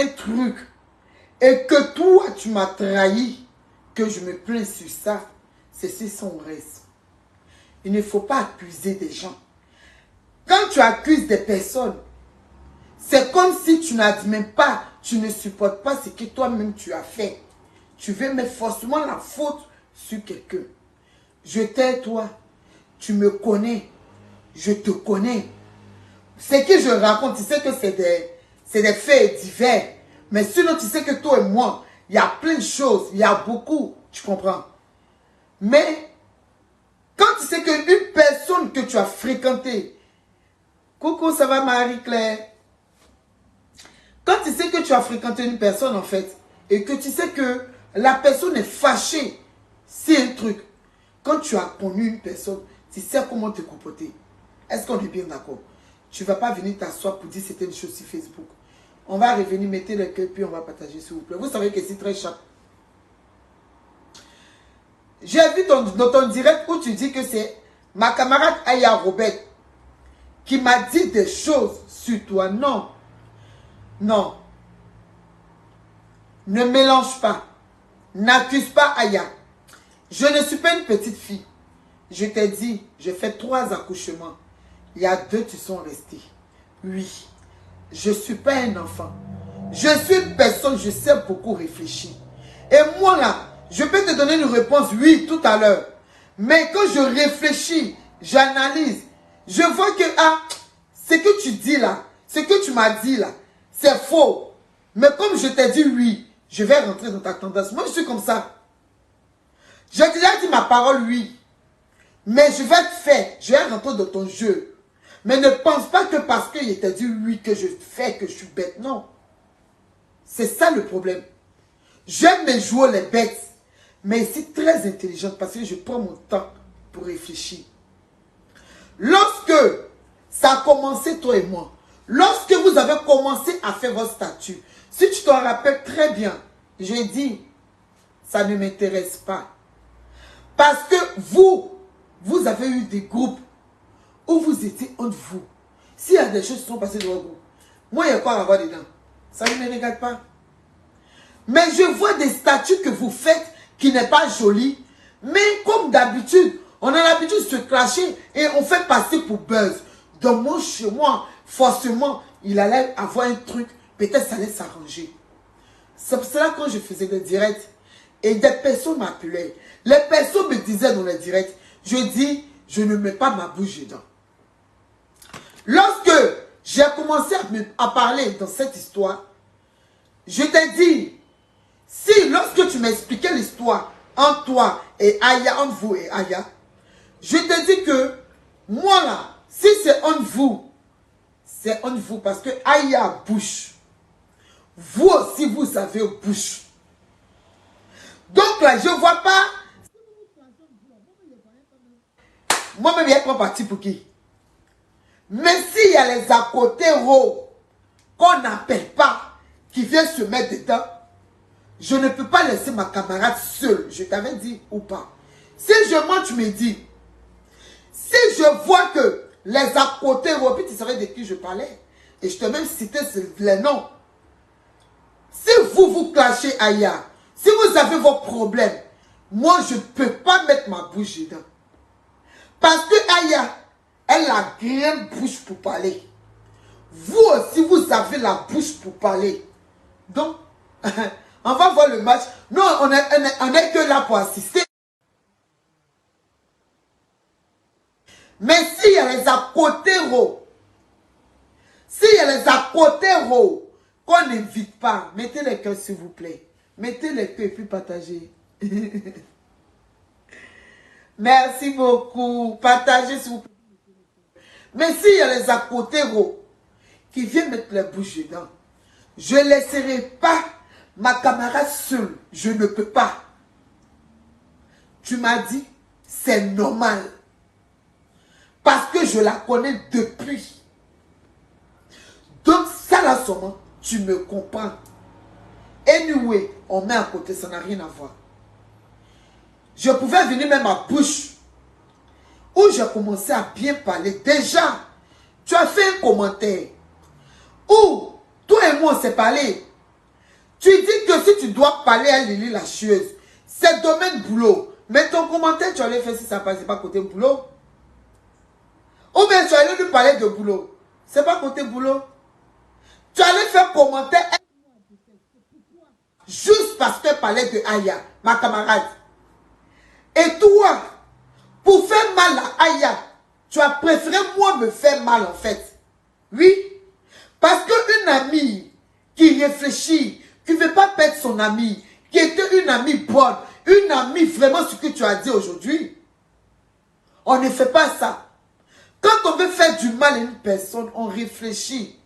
un truc et que toi tu m'as trahi, que je me plains sur ça, c'est son reste. Il ne faut pas accuser des gens. Quand tu accuses des personnes, c'est comme si tu n'admets pas, tu ne supportes pas ce que toi-même tu as fait. Tu veux mettre forcément la faute sur quelqu'un. Je t'aime toi, tu me connais, je te connais. Ce que je raconte, tu sais que c'est des faits divers. Mais sinon, tu sais que toi et moi, il y a plein de choses, il y a beaucoup, tu comprends. Mais, quand tu sais qu'une personne que tu as fréquentée, coucou, ça va Marie-Claire? Quand tu sais que tu as fréquenté une personne en fait, et que tu sais que la personne est fâchée, c'est un truc. Quand tu as connu une personne, tu sais comment te comporter. Est-ce qu'on est bien d'accord? Tu ne vas pas venir t'asseoir pour dire c'était une chose sur Facebook. On va revenir, mettez le cœur, puis on va partager s'il vous plaît. Vous savez que c'est très chaud. J'ai vu dans ton direct où tu dis que c'est ma camarade Aya Robert qui m'a dit des choses sur toi. Non. Non. Ne mélange pas. N'accuse pas Aya. Je ne suis pas une petite fille. Je t'ai dit, j'ai fait 3 accouchements. Il y a 2 qui sont restés. Oui. Je ne suis pas un enfant. Je suis une personne, je sais beaucoup réfléchir. Et moi là, je peux te donner une réponse, oui, tout à l'heure. Mais quand je réfléchis, j'analyse, je vois que, ce que tu dis là, ce que tu m'as dit là, c'est faux. Mais comme je t'ai dit oui, je vais rentrer dans ta tendance. Moi, je suis comme ça. J'ai déjà dit ma parole, oui. Mais je vais te faire, je vais rentrer dans ton jeu. Mais ne pense pas que parce que je t'ai dit oui que je fais, que je suis bête. Non. C'est ça le problème. J'aime me jouer les bêtes. Mais ici, très intelligente parce que je prends mon temps pour réfléchir. Lorsque ça a commencé, toi et moi, lorsque vous avez commencé à faire votre statut, si tu t'en rappelles très bien, j'ai dit, ça ne m'intéresse pas. Parce que vous avez eu des groupes où vous étiez entre vous. S'il y a des choses qui sont passées dans vous, moi, il y a quoi à avoir dedans? Ça ne me regarde pas. Mais je vois des statuts que vous faites qui n'est pas joli. Mais comme d'habitude, on a l'habitude de se clasher et on fait passer pour buzz. Donc moi, chez moi, forcément, il allait avoir un truc. Peut-être ça allait s'arranger. C'est pour cela quand je faisais des directs et des personnes m'appelaient. Les personnes me disaient dans les directs, je dis, je ne mets pas ma bouche dedans. Lorsque j'ai commencé à parler dans cette histoire, je t'ai dit, si lorsque tu m'expliquais l'histoire entre toi et Aya, entre vous et Aya, je te dis que moi là, si c'est entre vous, c'est entre vous parce que Aya bouche. Vous aussi, vous avez bouche. Donc là, je ne vois pas. Moi-même, il y a pas parti pour qui? Mais s'il y a les à côté qu'on n'appelle pas, qui viennent se mettre dedans, je ne peux pas laisser ma camarade seule. Je t'avais dit ou pas. Si je mens, tu me dis. Si je vois que les à côté, puis tu savais de qui je parlais. Et je t'ai même cité les noms. Si vous clashez Aya, si vous avez vos problèmes, moi je ne peux pas mettre ma bouche dedans. Parce que Aya, elle a grande bouche pour parler. Vous aussi, vous avez la bouche pour parler. Donc, on va voir le match. Nous, on est que là pour assister. Mais s'il y a les à côté s'il y a les à côté qu'on n'invite pas, mettez les cœurs s'il vous plaît. Mettez les cœurs et puis partagez. Merci beaucoup. Partagez s'il vous plaît. Mais s'il y a les à côté qui viennent mettre les bouches dedans, je ne laisserai pas ma camarade seule. Je ne peux pas. Tu m'as dit, c'est normal. Parce que je la connais depuis. Donc ça là seulement, tu me comprends. Anyway, on met à côté, ça n'a rien à voir. Je pouvais venir même à bouche. Où j'ai commencé à bien parler. Déjà, tu as fait un commentaire. Où toi et moi on s'est parlé. Tu dis que si tu dois parler à Lily la chieuse, c'est domaine boulot. Mais ton commentaire, tu allais faire si ça ne passe pas côté boulot. Ou bien tu allais lui parler de boulot. C'est pas côté boulot. Tu allais faire commentaire juste parce qu'elle parlait de Aya, ma camarade. Et toi, pour faire mal à Aya, tu as préféré moi me faire mal en fait. Oui. Parce qu'une amie qui réfléchit, qui ne veut pas perdre son amie, qui était une amie bonne, une amie vraiment ce que tu as dit aujourd'hui, on ne fait pas ça. Quand on veut faire du mal à une personne, on réfléchit.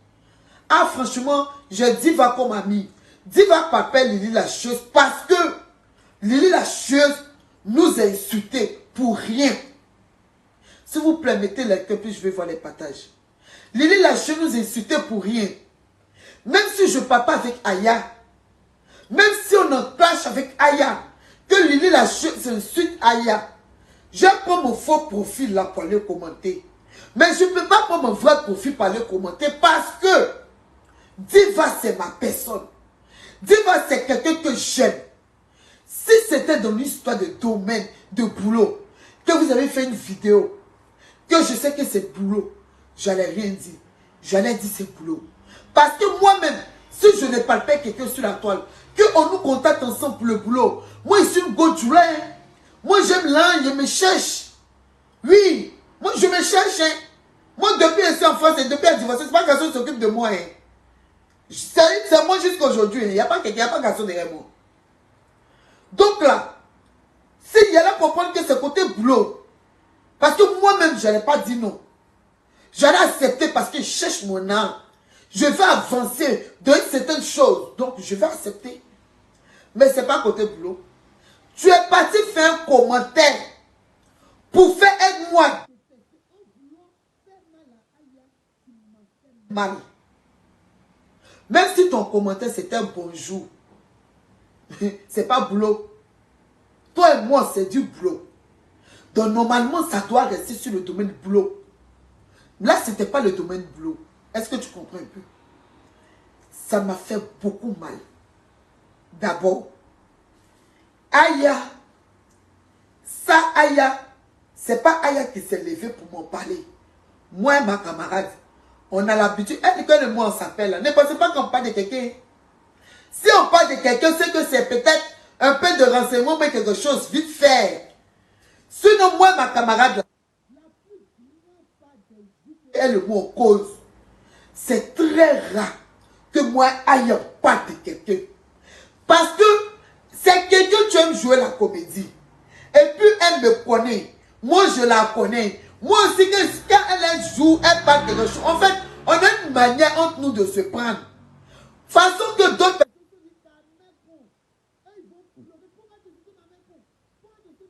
Ah franchement, je dis va comme amie. Dis va papa Lily la chieuse parce que Lily la chieuse nous a insultés pour rien. S'il vous plaît, mettez les cœurs, puis je vais voir les partages. Lily la chieuse nous a insultés pour rien. Même si je ne parle pas avec Aya, même si on en clash avec Aya, que Lily la chieuse insulte Aya, je prends mon faux profil là pour aller commenter. Mais je ne peux pas prendre mon vrai profil pour aller commenter parce que Diva c'est ma personne. Diva c'est quelqu'un que j'aime. Si c'était dans une histoire de domaine, de boulot, que vous avez fait une vidéo, que je sais que c'est boulot, j'allais rien dire. J'allais dire c'est boulot. Parce que moi-même, si je ne parle pas quelqu'un sur la toile, qu'on nous contacte ensemble pour le boulot, moi je suis une go-joulin. Moi j'aime l'un, je me cherche. Oui, moi je me cherche. Hein. Moi depuis ici en France et depuis la divorce, c'est pas quelqu'un qui s'occupe de moi. Hein. C'est moi jusqu'à aujourd'hui. Il n'y a pas quelqu'un, il n'y a pas garçon derrière moi. Donc là, s'il y a là comprendre que c'est côté boulot, parce que moi-même, je n'allais pas dire non. J'allais accepter parce que je cherche mon âme. Je vais avancer dans certaines choses. Donc, je vais accepter. Mais ce n'est pas côté boulot. Tu es parti faire un commentaire pour faire aide-moi. Mal. Même si ton commentaire c'était un bonjour, c'est pas boulot. Toi et moi, c'est du boulot. Donc normalement, ça doit rester sur le domaine boulot. Là, ce n'était pas le domaine boulot. Est-ce que tu comprends un peu? Ça m'a fait beaucoup mal. D'abord, Aya, ça Aya, c'est pas Aya qui s'est levée pour m'en parler. Moi et ma camarade, on a l'habitude, elle que le mot on s'appelle. Ne pensez pas qu'on parle de quelqu'un. Si on parle de quelqu'un, c'est que c'est peut-être un peu de renseignement, mais quelque chose vite fait. Sinon, moi, ma camarade, elle le mot en cause. C'est très rare que moi, aille pas de quelqu'un. Parce que c'est quelqu'un qui aime jouer la comédie. Et puis, elle me connaît. Moi, je la connais. Moi aussi, quand elle joue, elle parle quelque chose. En fait, on a une manière entre nous de se prendre. Façon que d'autres personnes...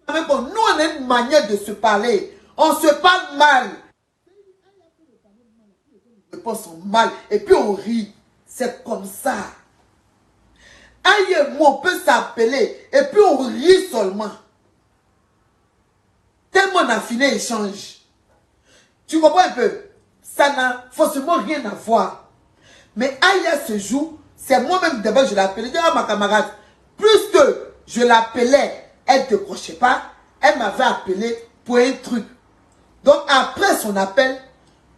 Nous, on a une manière de se parler. On se parle mal. On pense mal. Et puis, on rit. C'est comme ça. Aïe et moi, on peut s'appeler. Et puis, on rit seulement. Tellement on a fini l'échange. Tu comprends un peu? Ça n'a forcément rien à voir. Mais Aya ce jour, c'est moi-même d'abord je l'appelais. Je dis à ma camarade, plus que je l'appelais, elle ne décrochait pas. Elle m'avait appelé pour un truc. Donc après son appel,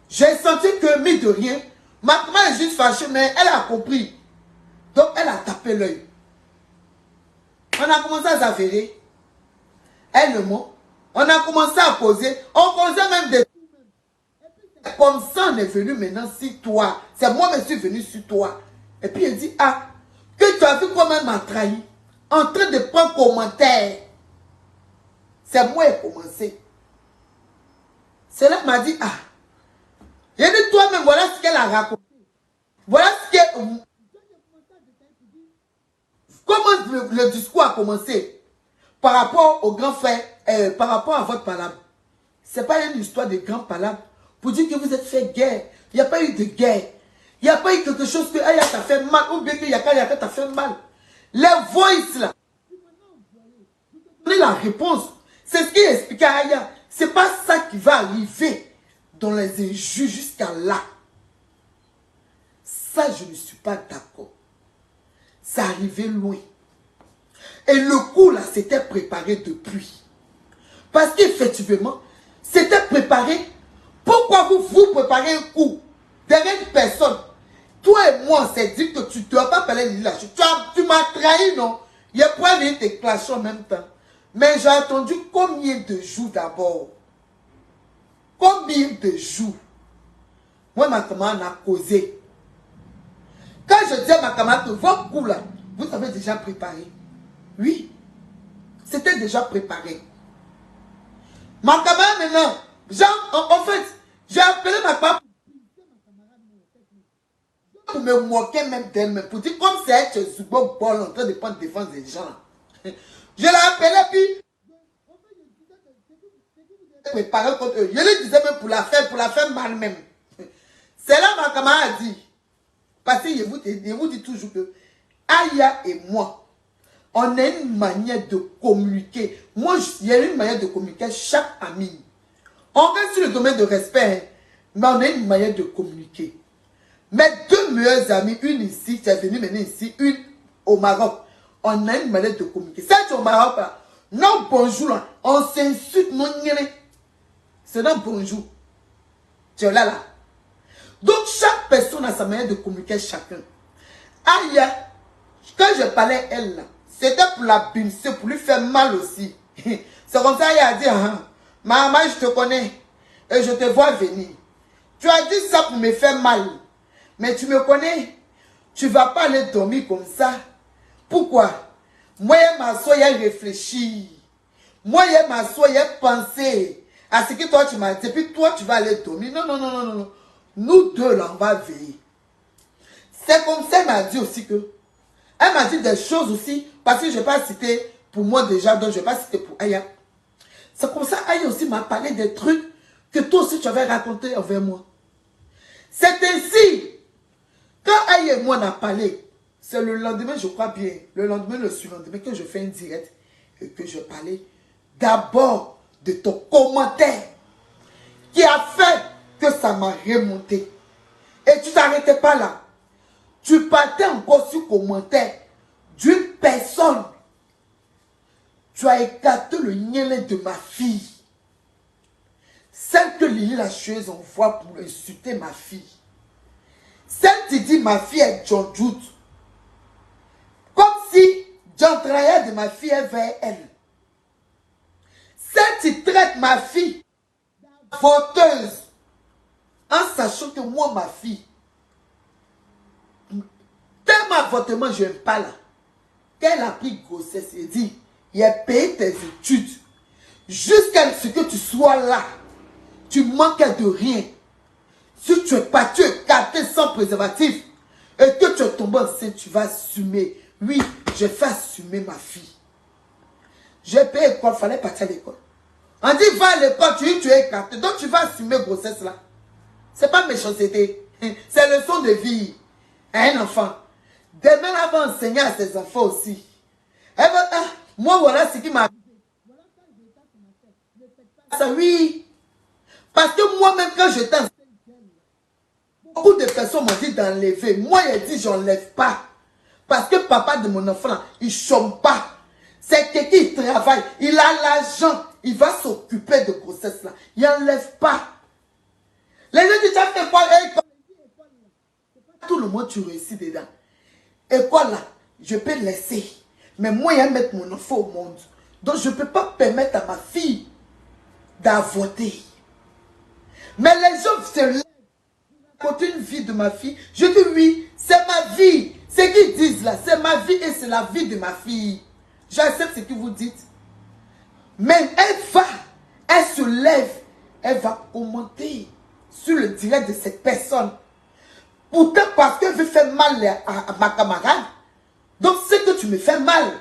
j'ai senti que, mis de rien, ma maman est juste fâchée, mais elle a compris. Donc elle a tapé l'œil. On a commencé à s'affairer. Elle le mot. On a commencé à causer. On causait même des... Comme ça, on est venu maintenant sur toi. C'est moi qui suis venu sur toi. Et puis il dit, ah, que tu as vu comment elle m'a trahi. En train de prendre commentaire. C'est moi qui ai commencé. C'est là qu'elle m'a dit, ah. Il dit, toi-même, voilà ce qu'elle a raconté. Voilà ce qu'elle... Comment le discours a commencé par rapport au grand frère, par rapport à votre palabre. Ce n'est pas une histoire de grand palabre pour dire que vous êtes fait guerre. Il n'y a pas eu de guerre. Il n'y a pas eu quelque chose que Aya t'a fait mal ou bien que Yaka t'a fait mal. Les voices là. Donnez la réponse. C'est ce qu'il expliquait à Aya. Ce n'est pas ça qui va arriver dans les injures jusqu'à là. Ça, je ne suis pas d'accord. ça arrivait loin. Et le coup là, c'était préparé depuis. Parce qu'effectivement, c'était préparé. Pourquoi vous préparez un coup derrière une personne? Toi et moi, on s'est dit que tu ne dois pas parler de la chose. Tu m'as trahi, non? Il y a pas venir te clasher en même temps. Mais j'ai attendu combien de jours d'abord? Combien de jours? Moi, ma camarade a causé. Quand je dis à ma camarade que votre coup là, vous avez déjà préparé. Oui, c'était déjà préparé. Ma camarade maintenant, genre, en fait, j'ai appelé ma camarade pour me moquer même d'elle-même, pour dire comme c'est elle qui est bol en train de prendre défense des gens. Je l'ai appelé puis préparé contre eux. Je lui disais même pour la faire mal même. C'est là ma camarade a dit, parce que je vous dis toujours que Aya et moi, on a une manière de communiquer. Moi, il y a une manière de communiquer chaque ami. On reste sur le domaine de respect, hein, mais on a une manière de communiquer. Mes deux meilleures amies, une ici, qui est venue maintenant ici, une au Maroc. On a une manière de communiquer. Celle au Maroc, là, non bonjour, là, on s'insulte, non nyere. C'est non bonjour. Tu es là, là. Donc, chaque personne a sa manière de communiquer chacun. Aya, quand je parlais elle, là, c'était pour la pincer, pour lui faire mal aussi. C'est comme ça, Aya a dit, ah, maman, je te connais et je te vois venir. Tu as dit ça pour me faire mal. Mais tu me connais, tu ne vas pas aller dormir comme ça. Pourquoi? Moi, je m'assois, je réfléchis. Moi, je m'assois, je pensé à ce que toi, tu m'as dit. Puis toi, tu vas aller dormir. Non, non, non, non, non. Nous deux, là, on va veiller. C'est comme ça, elle m'a dit aussi que... Elle m'a dit des choses aussi, parce que je ne vais pas citer pour moi déjà, donc je ne vais pas citer pour Aya. C'est comme ça, Aya aussi m'a parlé des trucs que toi aussi, tu avais raconté envers moi. C'est ainsi... Quand Aïe et moi on a parlé, c'est le lendemain, je crois bien, le lendemain, le surlendemain, que je fais un direct et que je parlais d'abord de ton commentaire qui a fait que ça m'a remonté. Et tu t'arrêtais pas là. Tu partais encore sur commentaire d'une personne. Tu as écarté le nielé de ma fille. Celle que Lily la chieuse envoie pour insulter ma fille. Celle qui dit ma fille est John Jude. Comme si John travaillait de ma fille vers elle. Celle qui traite ma fille voteuse. En sachant que moi, ma fille, tellement avortement, je n'aime pas là. Qu'elle a pris grossesse et dit, il a payé tes études. Jusqu'à ce que tu sois là. Tu manquais de rien. Si tu es parti écarté sans préservatif et que tu es tombé enceinte, tu vas assumer. Oui, je vais assumer ma fille. J'ai payé l'école, il fallait partir à l'école. On dit va à l'école, tu es écarté. Donc tu vas assumer grossesse là. Ce n'est pas méchanceté. C'est leçon de vie à un enfant. Demain, elle va enseigner à ses enfants aussi. Elle va, ah, moi voilà ce qui m'a... Ça oui. Parce que moi-même quand j'étais enceinte, beaucoup de personnes m'ont dit d'enlever. Moi, j'ai dit, j'enlève pas. Parce que papa de mon enfant, il ne chôme pas. C'est quelqu'un qui travaille. Il a l'argent. Il va s'occuper de grossesse là. Il n'enlève pas. Les gens disent, tu as fait quoi? Tout le monde, tu réussis dedans. École là, je peux laisser. Mais moi, je vais mettre mon enfant au monde. Donc, je ne peux pas permettre à ma fille d'avorter. Mais les gens se lèvent. Côté une vie de ma fille, je dis oui, c'est ma vie. Ce qu'ils disent là, c'est ma vie et c'est la vie de ma fille. J'accepte ce que vous dites. Mais elle se lève, elle va commenter sur le direct de cette personne. Pourtant, parce qu'elle veut faire mal à ma camarade. Donc, c'est que tu me fais mal.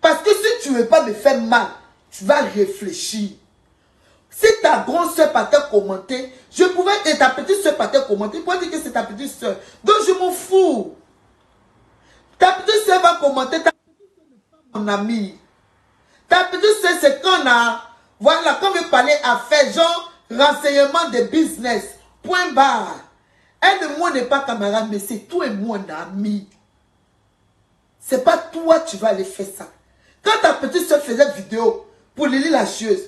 Parce que si tu ne veux pas me faire mal, tu vas réfléchir. Si ta grande soeur partait commenter, je pouvais, et ta petite soeur partait commenter, pour dire que c'est ta petite soeur. Donc je m'en fous. Ta petite soeur va commenter, ta petite soeur n'est pas mon amie. Ta petite soeur, c'est qu'on a, voilà, quand on veut parler affaires, genre, renseignement de business, point barre. Elle et moi n'est pas camarade, mais c'est toi et moi, on est amis. C'est pas toi qui vas aller faire ça. Quand ta petite soeur faisait vidéo pour Lily la chieuse,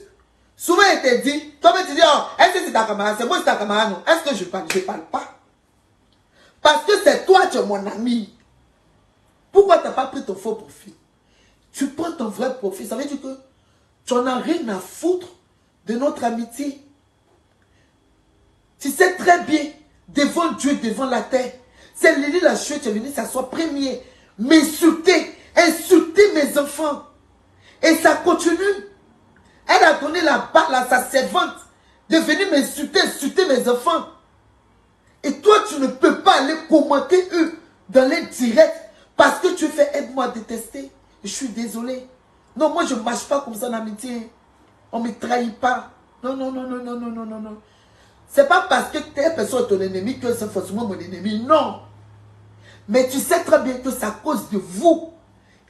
souvent elle te dit, toi-même tu dis, oh, est-ce que c'est ta camarade? C'est moi, c'est ta camarade, non. Est-ce que je parle? Je parle pas. Parce que c'est toi, tu es mon ami. Pourquoi tu n'as pas pris ton faux profil? Tu prends ton vrai profil. Ça veut dire que tu n'en as rien à foutre de notre amitié. Tu sais très bien, devant Dieu, devant la terre, c'est Lily la chieuse qui est venue s'asseoir premier, m'insulter, insulter mes enfants. Et ça continue. Elle a donné la balle à sa servante de venir m'insulter, insulter mes enfants. Et toi, tu ne peux pas aller commenter eux dans les directs parce que tu fais aide-moi à détester. Je suis désolé. Non, moi, je ne marche pas comme ça en amitié. On ne me trahit pas. Non, non, non, non, non, non, non, non, non. C'est pas parce que telle personne est ton ennemi que c'est forcément mon ennemi. Non. Mais tu sais très bien que c'est à cause de vous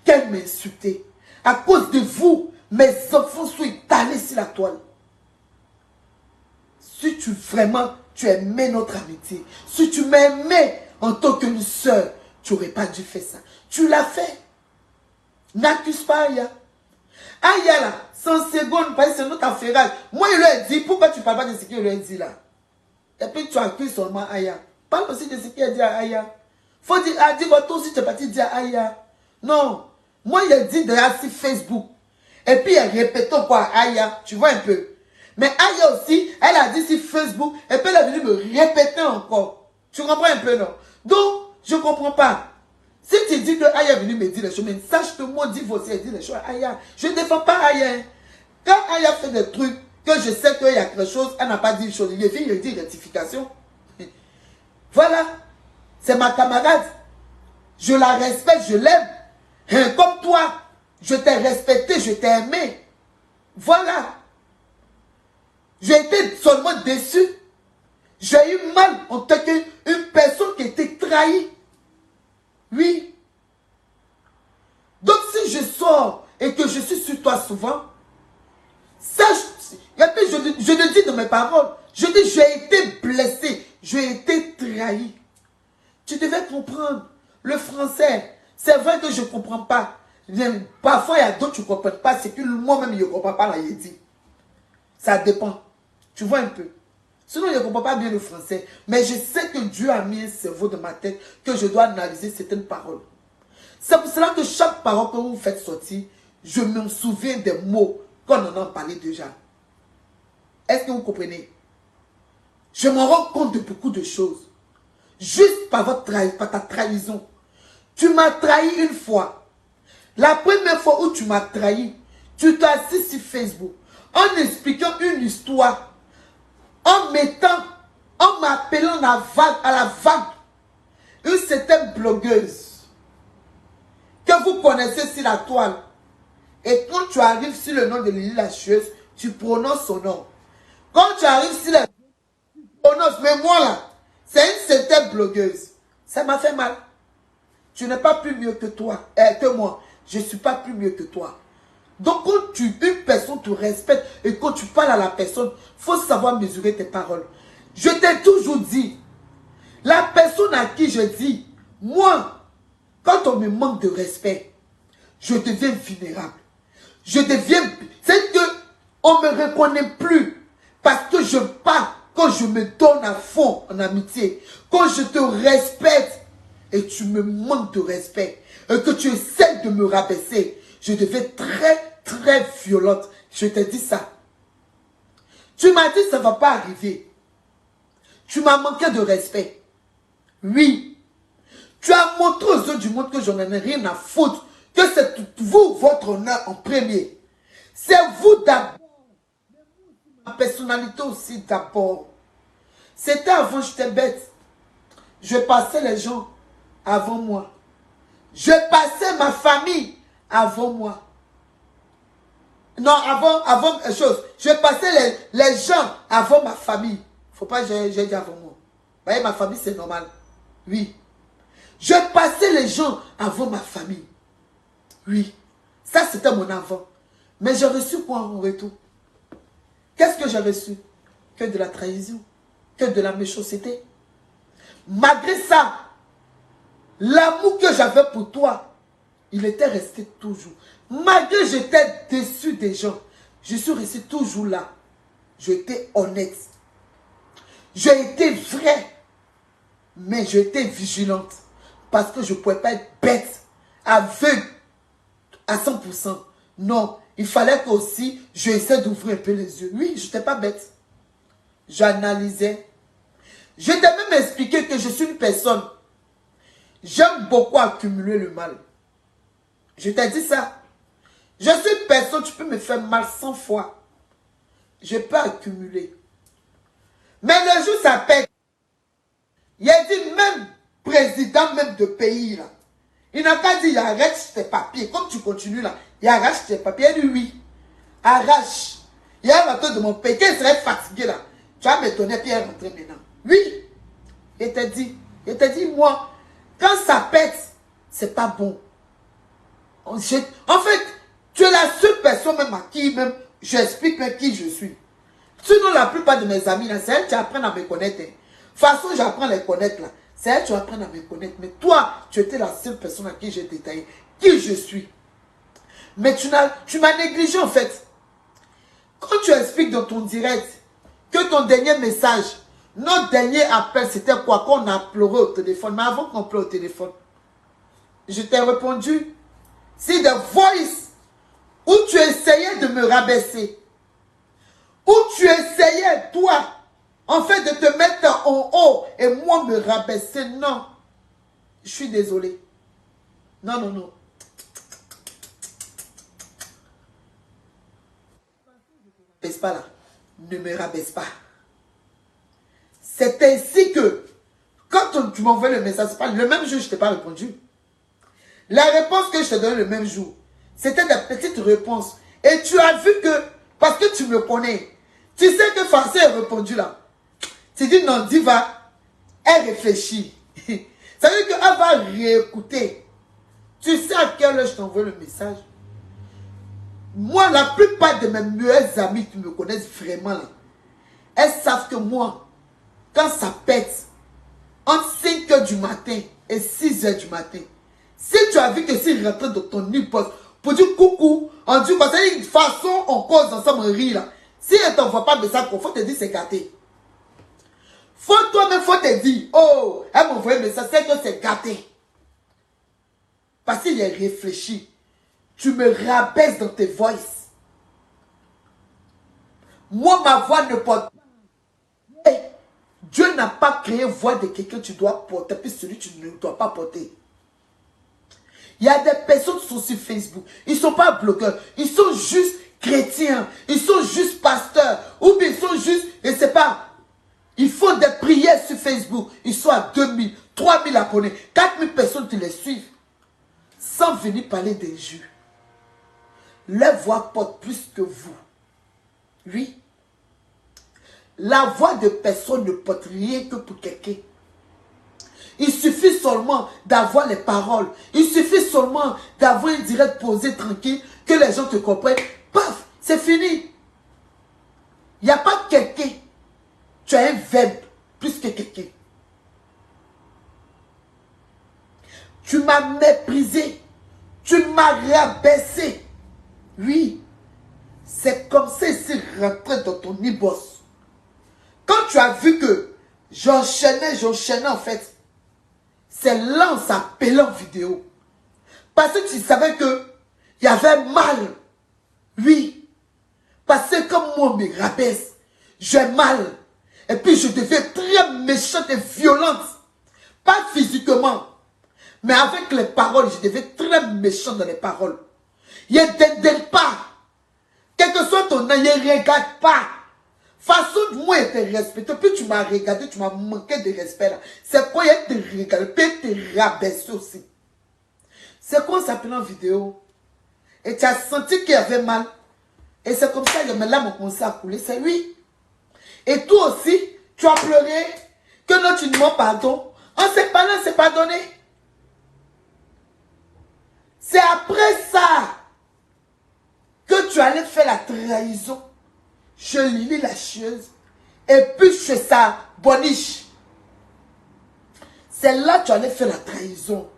qu'elle m'a insulté. À cause de vous, mes enfants sont étalés sur la toile. Si tu vraiment, tu aimais notre amitié, si tu m'aimais en tant que une soeur, tu n'aurais pas dû faire ça. Tu l'as fait. N'accuse pas Aya. Aya là, 100 secondes, parce que c'est notre affaire. Moi, il lui a dit, pourquoi tu ne parles pas de ce qu'il lui a dit là? Et puis tu accuses seulement Aya. Parle aussi de ce qu'il a dit à Aya. Faut dire, ah, dis-moi, toi aussi tu es parti dire à Aya. Non. Moi, il a dit derrière sur Facebook. Et puis, il répète quoi Aya. Tu vois un peu. Mais Aya aussi, elle a dit sur Facebook. Et puis, elle est venue me répéter encore. Tu comprends un peu, non? Donc, je ne comprends pas. Si tu dis que Aya est venue me dire les choses, mais sache que moi, divorcé, elle dit les choses à Aya. Je ne défends pas Aya. Quand Aya fait des trucs, que je sais qu'il y a quelque chose, elle n'a pas dit une chose. Il vient, il dit rectification. Voilà. C'est ma camarade. Je la respecte, je l'aime. Comme toi, je t'ai respecté, je t'ai aimé. Voilà. J'ai été seulement déçu. J'ai eu mal en tant qu'une personne qui était trahie. Oui. Donc si je sors et que je suis sur toi souvent, sache, et puis je le dis dans mes paroles, je dis j'ai été blessé, j'ai été trahi. Tu devais comprendre le français. C'est vrai que je ne comprends pas. Parfois, il y a d'autres qui ne comprennent pas. C'est que moi-même, je ne comprends pas la yédi. Ça dépend. Tu vois un peu. Sinon, je ne comprends pas bien le français. Mais je sais que Dieu a mis un cerveau dans ma tête que je dois analyser certaines paroles. C'est pour cela que chaque parole que vous faites sortir, je me souviens des mots qu'on en a parlé déjà. Est-ce que vous comprenez? Je me rends compte de beaucoup de choses. Juste par ta trahison. Tu m'as trahi une fois. La première fois où tu m'as trahi, tu t'es assis sur Facebook en expliquant une histoire, en m'appelant à la vague, une certaine blogueuse que vous connaissez sur la toile. Et quand tu arrives sur le nom de Lily la chieuse, tu prononces son nom. Quand tu arrives sur la tu prononces, mais moi là, c'est une certaine blogueuse. Ça m'a fait mal. Tu n'es pas plus mieux que toi, que moi. Je ne suis pas plus mieux que toi. Donc quand une personne te respecte et quand tu parles à la personne, il faut savoir mesurer tes paroles. Je t'ai toujours dit, la personne à qui je dis, moi, quand on me manque de respect, je deviens vulnérable. Je deviens, c'est que on ne me reconnaît plus parce que je parle quand je me donne à fond en amitié, quand je te respecte et tu me manques de respect et que tu essaies de me rabaisser, je deviens très, très violente. Je te dis ça. Tu m'as dit ça ne va pas arriver. Tu m'as manqué de respect. Oui. Tu as montré aux autres du monde que je n'en ai rien à foutre. Que c'est vous, votre honneur en premier. C'est vous d'abord. Ma personnalité aussi d'abord. C'était avant, j'étais bête. Je passais les gens avant moi. Je passais ma famille avant moi. Non, avant quelque chose. Je passais les gens avant ma famille. Faut pas que j'ai dit avant moi. Vous voyez, ma famille, c'est normal. Oui. Je passais les gens avant ma famille. Oui. Ça, c'était mon avant. Mais j'ai reçu quoi en retour? Qu'est-ce que j'ai reçu? Que de la trahison. Que de la méchanceté. Malgré ça, l'amour que j'avais pour toi, Il était resté toujours. Malgré que j'étais déçu des gens, je suis resté toujours là. J'étais honnête. J'ai été vrai. Mais j'étais vigilante. Parce que je ne pouvais pas être bête, aveugle à 100%. Non, il fallait qu'aussi j'essaie d'ouvrir un peu les yeux. Oui, je n'étais pas bête. J'analysais. Je t'ai même expliqué que je suis une personne. J'aime beaucoup accumuler le mal. Je t'ai dit ça. Je suis une personne, tu peux me faire mal 100 fois. Je peux accumuler. Mais le jour ça pète. Il a dit même président même de pays là. Il n'a pas dit il arrête tes papiers. Comme tu continues là, il arrache tes papiers. Il dit oui. Arrache. Il y a un retour de mon pays. Qu'il serait fatigué là. Tu vas me donner puis il est rentré maintenant. Oui. Il t'a dit. Il t'a dit moi. Quand ça pète, c'est pas bon. En fait, tu es la seule personne même à qui même j'explique même qui je suis. Sinon, la plupart de mes amis, c'est elles qui apprennent à me connaître. De toute façon, j'apprends à les connaître là. C'est elles qui apprennent à me connaître. Mais toi, tu étais la seule personne à qui j'ai détaillé qui je suis. Mais tu m'as négligé en fait. Quand tu expliques dans ton direct que ton dernier message, notre dernier appel, c'était quoi? Qu'on a pleuré au téléphone. Mais avant qu'on pleure au téléphone, je t'ai répondu. C'est The Voice où tu essayais de me rabaisser. Où tu essayais, toi, en fait, de te mettre en haut et moi me rabaisser. Non. Je suis désolé. Non, non, non. Ne me rabaisse pas là. Ne me rabaisse pas. C'est ainsi que, quand tu m'envoies le message, pas le même jour, je ne t'ai pas répondu. La réponse que je te donne le même jour, c'était des petites réponses. Et tu as vu que, parce que tu me connais, tu sais que Farcé a répondu là. Tu dis non, Diva, elle réfléchit. Ça veut dire qu'elle va réécouter. Tu sais à quelle heure je t'envoie le message? Moi, la plupart de mes meilleurs amis qui me connaissent vraiment là, elles savent que moi, quand ça pète, entre 5 heures du matin et 6 heures du matin, si tu as vu que s'il rentre dans ton inbox pour dire coucou, on dit parce que une façon on cause ensemble, on rit là. Si elle ne t'envoie pas de message, il faut te dire c'est gâté. Faut toi-même, faut te dire, oh, elle m'a envoyé un message, c'est que c'est gâté. Parce qu'il est réfléchi. Tu me rabaisses dans tes voices. Moi, ma voix ne porte pas. Hey, Dieu n'a pas créé voix de quelqu'un que tu dois porter, puis celui que tu ne dois pas porter. Il y a des personnes qui sont sur Facebook. Ils ne sont pas blogueurs. Ils sont juste chrétiens. Ils sont juste pasteurs. Ou bien ils sont juste, je ne sais pas. Ils font des prières sur Facebook. Ils sont à 2000, 3000 abonnés. 4000 personnes qui les suivent. Sans venir parler d'injures. Leur voix porte plus que vous. Oui. La voix de personne ne porte rien que pour quelqu'un. Il suffit seulement d'avoir les paroles. Il suffit seulement d'avoir une direct posée tranquille, que les gens te comprennent. Paf, c'est fini. Il n'y a pas quelqu'un. Tu as un verbe plus que quelqu'un. Tu m'as méprisé. Tu m'as rabaissé. Oui. C'est comme ça ici rentré dans ton inbox. Quand tu as vu que j'enchaînais en fait. C'est là on s'appelait en vidéo. Parce que tu savais que il y avait mal. Oui. Parce que comme moi, on me rabaisse, j'ai mal. Et puis je deviens très méchante et violente. Pas physiquement. Mais avec les paroles, je deviens très méchante dans les paroles. Il ne t'aide pas. Quel que soit ton âge, il ne regarde pas. Façon de moi, il te respecte. Puis tu m'as regardé, tu m'as manqué de respect là. C'est quoi, il te regarde, puis il te rabaisse aussi. C'est quoi ça s'appelle en vidéo? Et tu as senti qu'il y avait mal. Et c'est comme ça que mes larmes ont commencé à couler. C'est oui. Et toi aussi, tu as pleuré. Que non, tu demandes pardon. On s'est parlé, on s'est pardonné. C'est après ça que tu allais faire la trahison. Je lis la chose. Et puis je fais ça, boniche. C'est là que tu allais faire la trahison.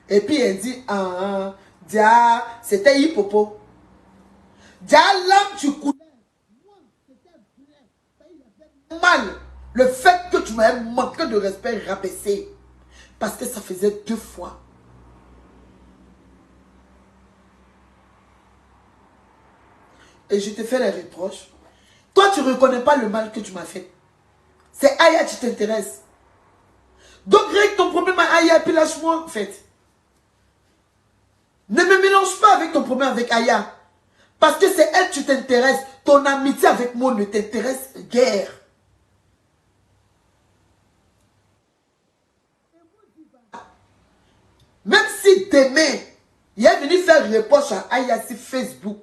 Et puis elle dit, Dia, c'était hippopo. Dia, l'âme, tu coulais. Moi, c'était vrai. Mal. Le fait que tu m'avais manqué de respect, rabaissé. Parce que ça faisait 2 fois. Et je te fais les reproches. Toi, tu ne reconnais pas le mal que tu m'as fait. C'est Aya qui t'intéresse. Donc, règle ton problème à Aya, puis lâche-moi, en fait. Ne me mélange pas avec ton problème avec Aya. Parce que c'est elle qui t'intéresse. Ton amitié avec moi ne t'intéresse guère. Même si demain, il est venu faire reproche à Aya sur Facebook.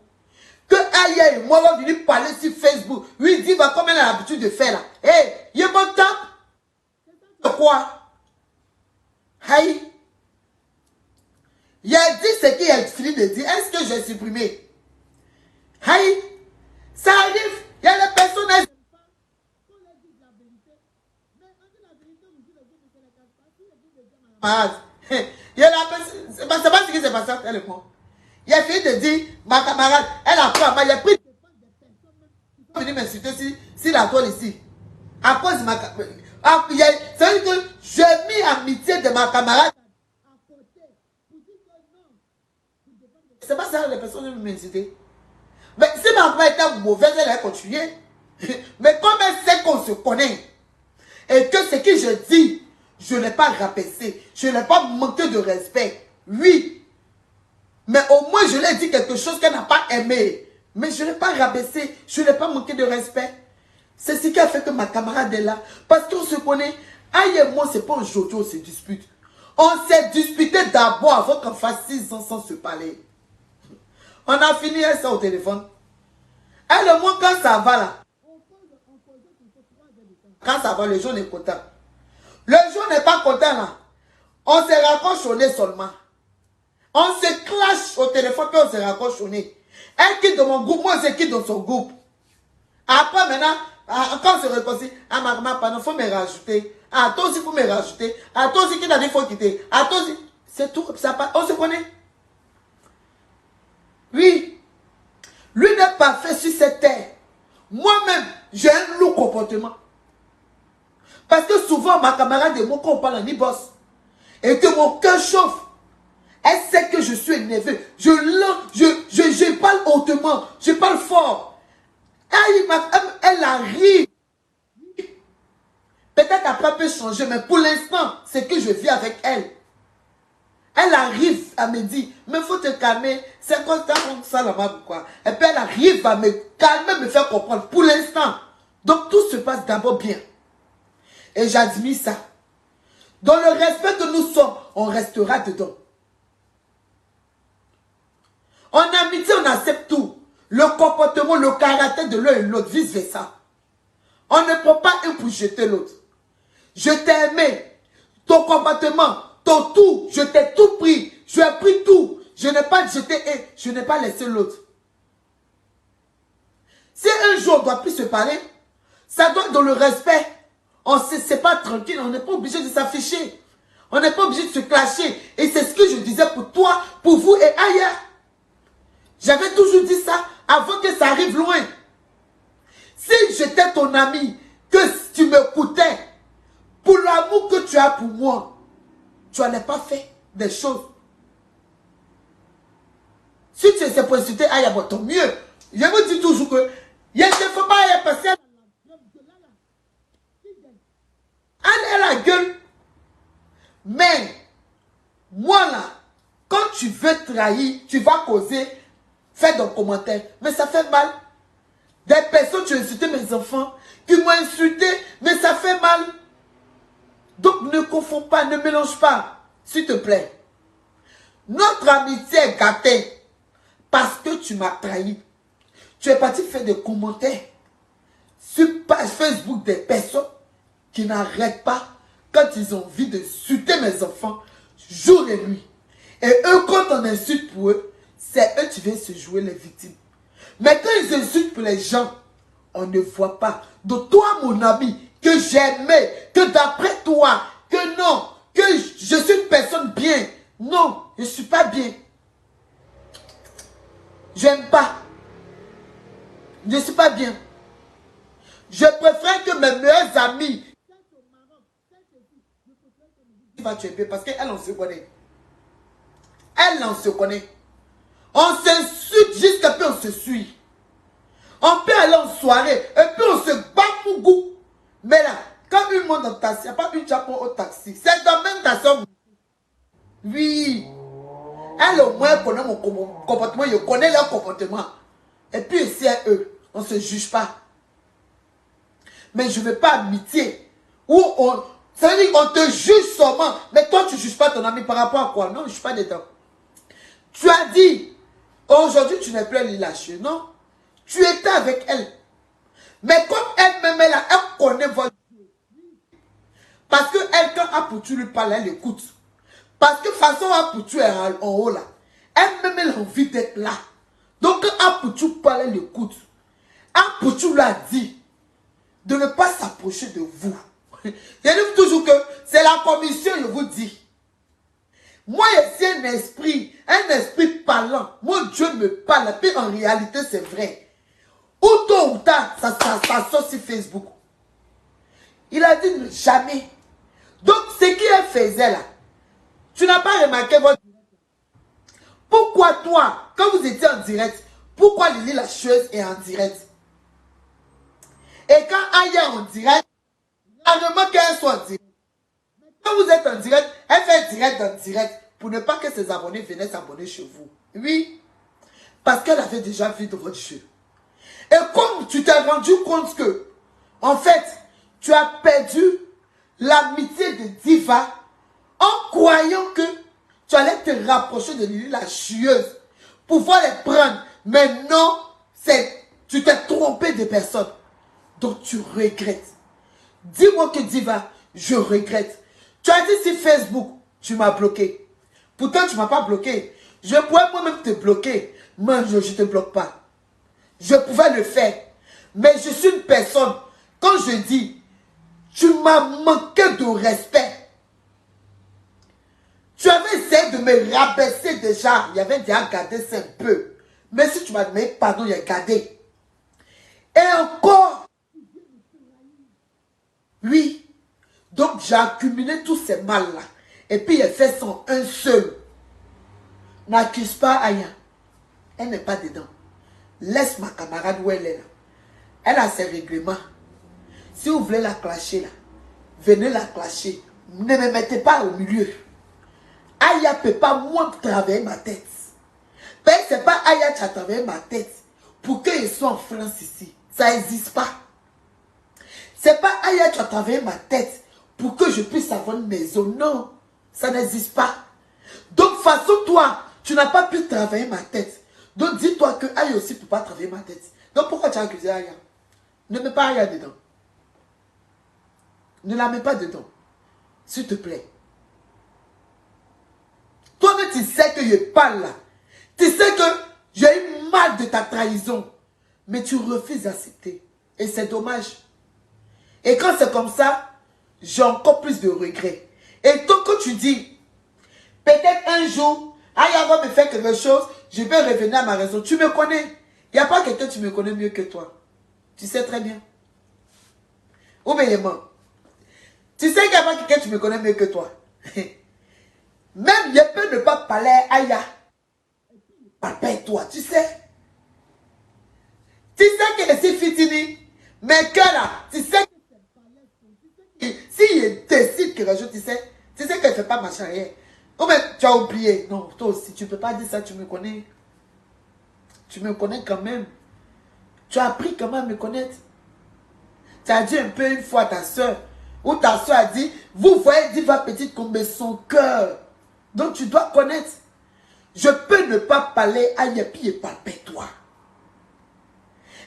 Que Aya et moi vont venir parler sur Facebook. Lui, il dit, bah, comme elle a l'habitude de faire là. Hé, hey, il est bon temps. De quoi? Aïe. Il a dit ce qu'il a fini de dire. Est-ce que j'ai supprimé? Aïe. Ça arrive. Il y a des personnages. Il y a la personne. C'est pas ce qui s'est passé entre elle et moi. Il a fini de dire, ma camarade, elle a pris à moi. Il a pris des personnes qui sont venues m'insulter si la toile ici. À cause de ma camarade. C'est-à-dire que j'ai mis amitié de ma camarade. C'est pas ça les personnes qui m'insulter. Mais si ma camarade était mauvaise, elle allait continuer. Mais comme elle sait qu'on se connaît, et que ce que je dis, je n'ai pas rabaissé, je n'ai pas manqué de respect. Oui. Mais au moins, je lui ai dit quelque chose qu'elle n'a pas aimé. Mais je n'ai pas rabaissé, je n'ai pas manqué de respect. C'est ce qui a fait que ma camarade est là. Parce qu'on se connaît. Aïe et moi, c'est pas aujourd'hui on se dispute. On s'est disputé d'abord avant qu'on fasse 6 ans sans se parler. On a fini ça au téléphone. Elle et moi, quand ça va là. Quand ça va, le jour est content. Le jour n'est pas content là. On se raccroche au nez seulement. On se clash au téléphone puis on se raccroche au nez. Elle quitte de mon groupe, moi je quitte dans son groupe. Après maintenant, quand on se réconcilie, ah ma maman, pardon, il faut me rajouter. Ah toi aussi il faut me rajouter. Ah toi aussi qui t'a dit il faut quitter. Ah toi aussi. C'est tout. Ça, on se connaît. Oui. Lui n'est pas fait sur cette terre. Moi-même, j'ai un lourd comportement. Parce que souvent, ma camarade et moi, quand on parle en e-boss, et que mon cœur chauffe, elle sait que je suis énervé. Je parle hautement, je parle fort. Elle arrive. Peut-être après, elle peut changer, mais pour l'instant, c'est que je vis avec elle. Elle arrive à me dire, mais il faut te calmer, c'est comme ça là-bas, quoi. Et puis elle arrive à me calmer, me faire comprendre, pour l'instant. Donc tout se passe d'abord bien. Et j'admire ça. Dans le respect que nous sommes, on restera dedans. En amitié, on accepte tout. Le comportement, le caractère de l'un et l'autre, vice versa. On ne prend pas un pour jeter l'autre. Je t'ai aimé. Ton comportement, ton tout, je t'ai tout pris. Je ai pris tout. Je n'ai pas jeté et je n'ai pas laissé l'autre. Si un jour on ne doit plus se parler, ça doit être dans le respect. On ne se pas tranquille, on n'est pas obligé de s'afficher. On n'est pas obligé de se clasher. Et c'est ce que je disais pour toi, pour vous et ailleurs. J'avais toujours dit ça avant que ça arrive loin. Si j'étais ton ami, que tu m'écoutais, pour l'amour que tu as pour moi, tu n'allais pas fait des choses. Si tu essaies pour insulter Aya, bon, tant mieux. Je vous dis toujours que il ne faut pas Aya passer. Elle a la gueule. Mais, moi là, quand tu veux trahir, tu vas causer, faire des commentaires. Mais ça fait mal. Des personnes, tu as insulté mes enfants, qui m'ont insulté, mais ça fait mal. Donc ne confonds pas, ne mélange pas, s'il te plaît. Notre amitié est gâtée parce que tu m'as trahi. Tu es parti faire des commentaires sur page Facebook des personnes qui n'arrêtent pas quand ils ont envie de insulter mes enfants jour et nuit. Et eux, quand on insulte pour eux, c'est eux qui viennent se jouer les victimes. Mais quand ils insultent pour les gens, on ne voit pas. Donc toi, mon ami, que j'aimais, que d'après toi, que non, que je suis une personne bien. Non, je ne suis pas bien. J'aime pas. Je ne suis pas bien. Je préfère que mes meilleurs amis. Tu es bien parce qu'elle, on se connaît. Elle, on se connaît. On s'insulte jusqu'à ce qu'on se suit. On peut aller en soirée et puis on se bat pour goût. Mais là, quand une monte dans le taxi, il n'y a pas une chapeau au taxi. C'est dans même taxi. Oui. Elle au moins connaît mon comportement. Je connais leur comportement. Et puis ici, eux, on ne se juge pas. Mais je ne veux pas amitié. Où on... Ça veut dire qu'on te juge seulement. Mais toi, tu ne juges pas ton ami par rapport à quoi? Non, je ne suis pas dedans. Tu as dit, aujourd'hui, tu n'es plus lâchée. Non. Tu étais avec elle. Mais comme elle-même, elle connaît votre... Parce que elle, quand Apoutu lui parle, elle écoute. Parce que façon Apoutu est en haut là. Elle-même, elle a envie d'être là. Donc quand Apoutu parle, elle écoute. Apoutu lui a dit de ne pas s'approcher de vous. Je dis toujours que c'est la commission, je vous dis. Moi, je suis un esprit parlant. Mon Dieu me parle. Et puis en réalité, c'est vrai. Ou tôt ou tard, ça sort sur Facebook. Il a dit jamais. Donc, ce qu'il faisait là, tu n'as pas remarqué votre... Pourquoi toi, quand vous étiez en direct, pourquoi Lily la chose est en direct? Et quand Aya est en direct, rarement qu'elle soit en direct. Quand vous êtes en direct, elle fait direct en direct pour ne pas que ses abonnés viennent s'abonner chez vous. Oui, parce qu'elle avait déjà vu de votre jeu. Et comme tu t'es rendu compte que, en fait, tu as perdu l'amitié de Diva en croyant que tu allais te rapprocher de Lily la chieuse pour pouvoir les prendre. Mais non, tu t'es trompé de personne. Donc tu regrettes. Dis-moi que Diva, je regrette. Tu as dit sur Facebook, tu m'as bloqué. Pourtant, tu ne m'as pas bloqué. Je pourrais moi-même te bloquer. Mais je ne te bloque pas. Je pouvais le faire. Mais je suis une personne, quand je dis, tu m'as manqué de respect. Tu avais essayé de me rabaisser déjà. Il y avait déjà gardé ça un peu. Mais si tu m'as demandé pardon, il y a gardé. Et encore. Oui. Donc j'ai accumulé tous ces mal-là. Et puis il a fait son un seul. N'accuse pas Aya. Elle n'est pas dedans. Laisse ma camarade où elle est là. Elle a ses règlements. Si vous voulez la clasher là, venez la clasher. Ne me mettez pas au milieu. Aya ne peut pas moi travailler ma tête. Mais ce n'est pas Aya qui a travaillé ma tête pour qu'ils soient en France ici. Ça n'existe pas. Ce n'est pas Aya qui a travaillé ma tête pour que je puisse avoir une maison. Non, ça n'existe pas. Donc, façon toi, tu n'as pas pu travailler ma tête. Donc, dis-toi que Aya aussi ne peut pas travailler ma tête. Donc, pourquoi tu as accusé Aya? Ne mets pas Aya dedans. Ne la mets pas dedans. S'il te plaît. Toi-même, tu sais que je parle là. Tu sais que j'ai eu mal de ta trahison. Mais tu refuses d'accepter. Et c'est dommage. Et quand c'est comme ça, j'ai encore plus de regrets. Et toi, quand tu dis, peut-être un jour, Aya va me faire quelque chose, je vais revenir à ma raison. Tu me connais. Il n'y a pas quelqu'un qui me connaît mieux que toi. Tu sais très bien. Ou bien il est mort. Tu sais qu'il n'y a pas quelqu'un qui me connaît mieux que toi. Même je peux ne pas parler à Aya. Appelle-toi, tu sais. Tu sais que c'est fitini. Mais que là, tu sais que si il décide quelque chose, tu sais qu'elle ne fait pas marche arrière. Ou même tu as oublié. Non, toi aussi, tu ne peux pas dire ça, tu me connais. Tu me connais quand même. Tu as appris comment me connaître. Tu as dit un peu une fois à ta soeur. Où ta soeur a dit, vous voyez Diva petite comme son cœur. Donc tu dois connaître. Je peux ne pas parler à Yepi et palper-toi.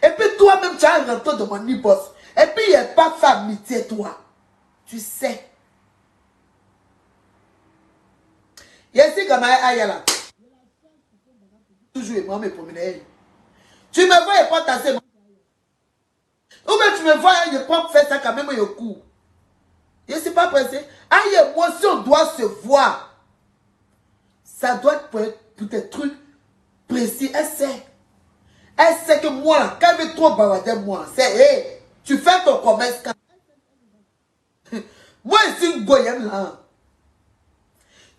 Et puis toi-même, tu as rentré dans mon e-boss. Et puis il n'y a pas fait amitié, toi. Tu sais. Ici, comme Aya là. Toujours, moi, me promener. Tu me vois et pas tasser. Ou bien tu me vois et pas faire ça quand même au cou. Je ne suis pas pressé. Aïe, moi, si on doit se voir, ça doit être pour des trucs précis. Elle sait. Elle sait que moi, là, quand elle veut trop bavarder moi, c'est, hé, tu fais ton commerce quand... Moi, je suis une goyenne, là.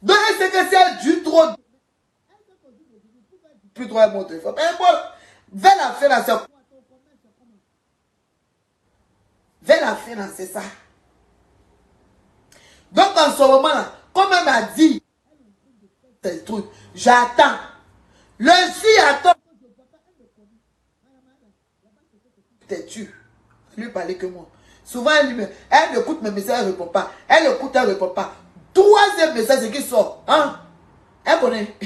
Donc, elle sait que si elle dure trop... Plus trop mon téléphone. Mais moi, vers la fin, là, c'est... Vers la fin, là, c'est ça. Donc, en ce moment-là, comme elle m'a dit, c'est le truc, j'attends. Le fille attend. T'es-tu? Lui parler que moi. Souvent, elle écoute mes messages, elle ne répond pas. Elle écoute, elle ne répond pas. Troisième message, c'est qui sort. Hein? Elle connaît.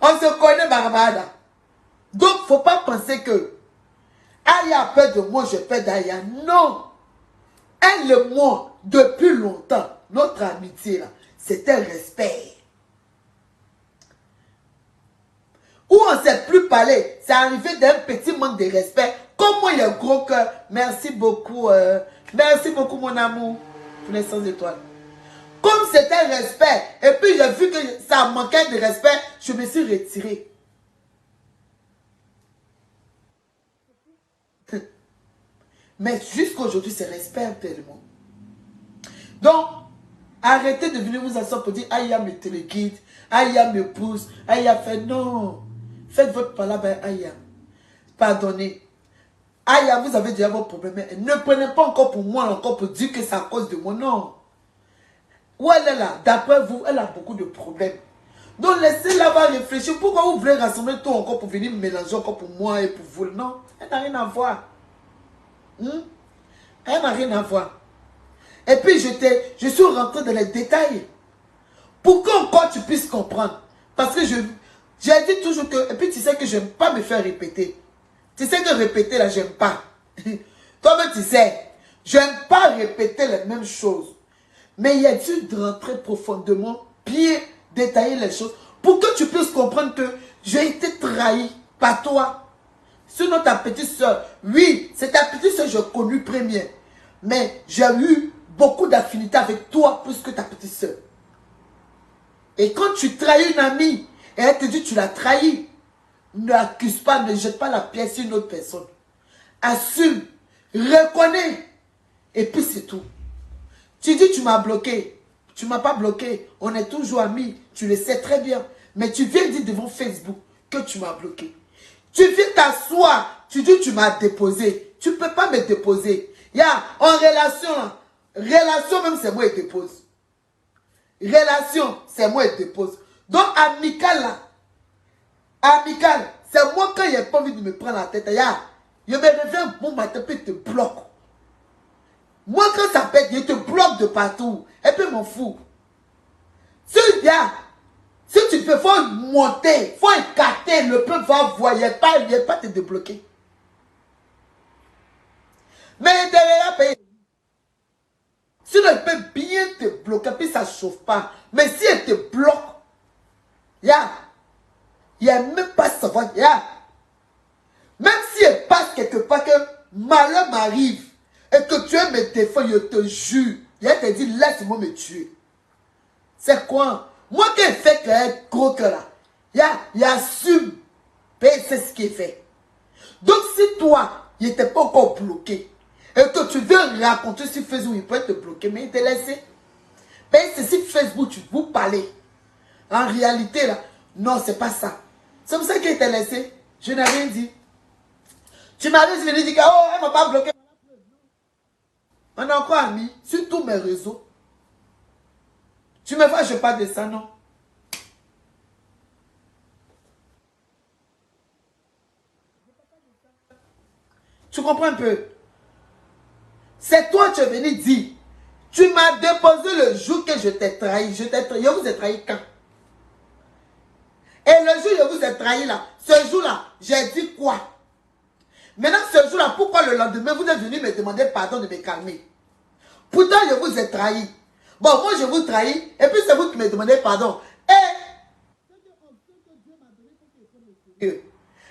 On se connaît, Barbada. Donc, il ne faut pas penser que Aya a peur de moi, je peur d'Aya. Non. Elle et moi, depuis longtemps, notre amitié, là, c'était respect. Où on ne s'est plus parlé, c'est arrivé d'un petit manque de respect. Comme moi, il y a un gros cœur. Merci beaucoup, mon amour. Pour les 100 étoiles. Comme c'était respect, et puis j'ai vu que ça manquait de respect, je me suis retiré. Mais jusqu'à aujourd'hui, c'est respect tellement. Donc, arrêtez de venir vous asseoir pour dire Aya me téléguide, Aya me pousse, Aya fait non. Faites votre palabre à Aya. Pardonnez. Aya, vous avez déjà vos problèmes. Ne prenez pas encore pour moi, encore pour dire que c'est à cause de moi. Non. Où elle est là, d'après vous, elle a beaucoup de problèmes. Donc laissez-la réfléchir. Pourquoi vous voulez rassembler tout encore pour venir mélanger encore pour moi et pour vous? Non, elle n'a rien à voir. Elle n'a rien à voir. Et puis je suis rentré dans les détails. Pour qu'encore tu puisses comprendre. Parce que j'ai dit toujours que... Et puis tu sais que je n'aime pas me faire répéter. Tu sais que répéter là, j'aime pas. Toi-même tu sais, j'aime pas répéter les mêmes choses. Mais il y a dû rentrer profondément, bien détailler les choses, pour que tu puisses comprendre que j'ai été trahi par toi. Sinon ta petite soeur, oui, c'est ta petite soeur que j'ai connue première. Mais j'ai eu beaucoup d'affinité avec toi plus que ta petite soeur. Et quand tu trahis une amie, et elle te dit tu l'as trahi, ne accuse pas, ne jette pas la pièce sur une autre personne. Assume, reconnais, et puis c'est tout. Tu dis tu m'as bloqué. Tu ne m'as pas bloqué. On est toujours amis. Tu le sais très bien. Mais tu viens dire devant Facebook que tu m'as bloqué. Tu viens t'asseoir. Tu dis tu m'as déposé. Tu ne peux pas me déposer. En relation, relation même c'est moi qui dépose. Relation, c'est moi qui dépose. Donc amical là. Amical, c'est moi quand il n'y a pas envie de me prendre la tête. Je me réveille bon matin puis te bloque. Moi, quand ça pète, il te bloque de partout. Et puis, m'en fous. Si tu fais, il faut monter, il faut écarter, le peuple va voir, il ne pas te débloquer. Mais il est payé. Sinon, il peut bien te bloquer, puis ça ne chauffe pas. Mais si elle te bloque, il n'y a même pas savoir. Même si elle passe quelque part, que malheur m'arrive, et que tu aimes me défendre, je te jure. Il te dit, laisse-moi me tuer. C'est quoi? Moi qui ai fait qu'un gros cœur là, il assume. C'est ce qu'il fait. Donc si toi, il n'était pas encore bloqué, et que tu veux raconter sur Facebook, il peut te bloquer, mais il te laisse. C'est sur Facebook, tu vous parler. En réalité là, non, c'est pas ça. C'est pour ça qu'il t'a laissé. Je n'ai rien dit. Tu m'avais dit que, oh, elle m'a pas bloqué. On est encore amis sur tous mes réseaux. Tu me vois, je parle de ça, non? Tu comprends un peu? C'est toi qui es venu dire. Tu m'as déposé le jour que je t'ai trahi. Je vous ai trahi quand? Et le jour où je vous ai trahi là, ce jour-là, j'ai dit quoi? Maintenant, ce jour-là, pourquoi le lendemain, vous êtes venu me demander pardon de me calmer? Pourtant, je vous ai trahi. Bon, moi, je vous trahis, et puis c'est vous qui me demandez pardon. Et